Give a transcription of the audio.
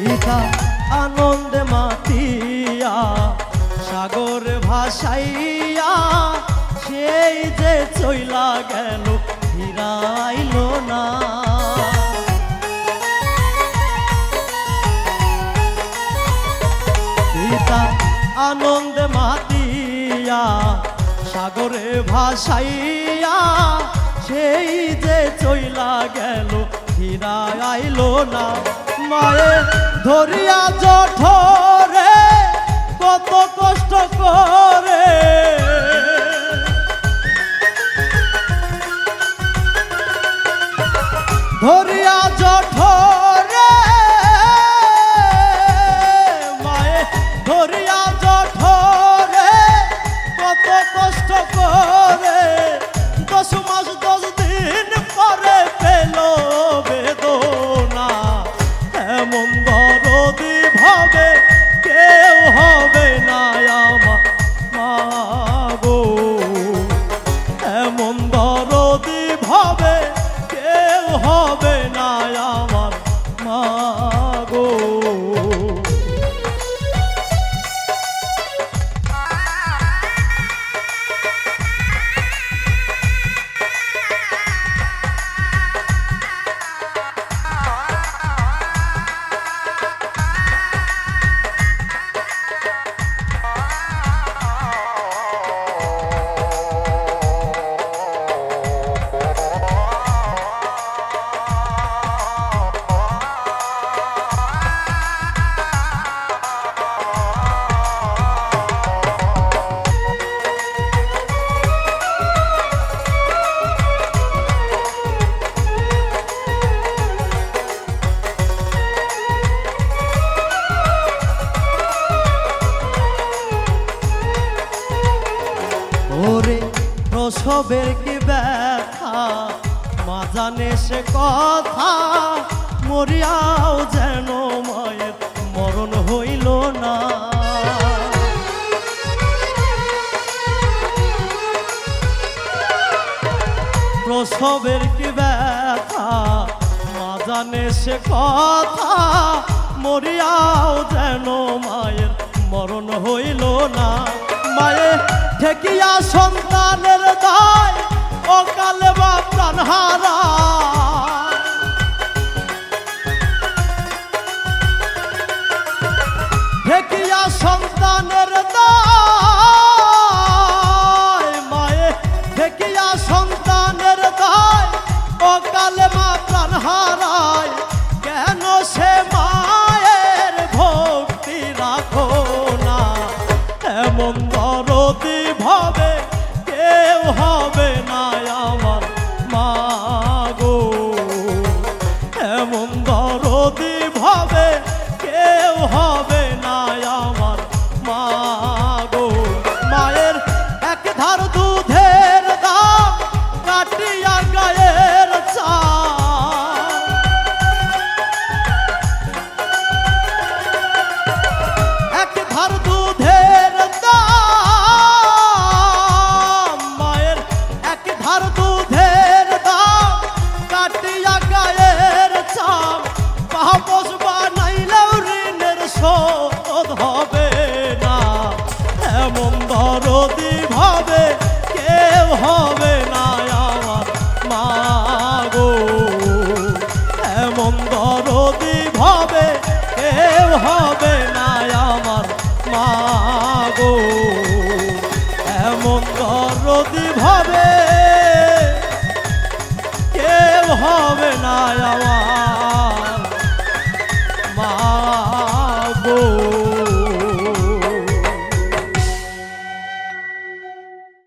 ইতা আনন্দে মাতিয়া সাগর ভাসাইয়া সেই যে চইলা গেল ফিরাইল না। ইতা আনন্দে মাতিয়া সাগরে ভাসাইয়া সেই যে চইলা গেল ফিরাইল না। মায়ে ধরিয়া জঠরে কত কষ্ট করে ধরিয়া জঠরে মায়ে ধরিয়া জঠরে কত কষ্ট করে 10 মাস 10 দিন পরে পেল বেদনা। এমন দরদি ভাবে কেউ হবে না আমার মা গো, এমন দরদি ভাবে কেউ হবে না আমার মা গো। ওরে প্রসবের কি ব্যথা মা জানে সে কথা, মরিয়াও যেন মায়ের মরণ হইল না। প্রসবের কি ব্যথা মা জানে সে কথা, মরিয়াও যেন মায়ের মরণ হইল না। মায়ে ঠেকিয়া সন্তানের দায় অকালে বা প্রাণ হারা, ঠেকিয়া সন্তানের দায় মায়ে ঠেকিয়া সন্তানের দায় অকালে মা প্রাণ হারায়। কেন সে মায়ের ভক্তি রাখো না, এমন দরদি ভাবে কেউ হবে না আমার মা গো, এমন দরদি ভাবে কেউ হবে না আমার মা গো। মায়ের এক ধার দুধের দাম কাটিয়া গায়ের চাল, এক ধার দুধের দাম মায়ের এক ধার দুধের দাম কাটিয়া গায়ের চাল। পাপস বানাইলেও ঋণের শোধ হবে না, এমন দরদি ভাবে কেউ হবে না আমার মা গো, এমন দরদি ভাবে কেউ হবে না আমার মা গো, এমন দরদি ভাবে কেউ হবে না আমার মা গো।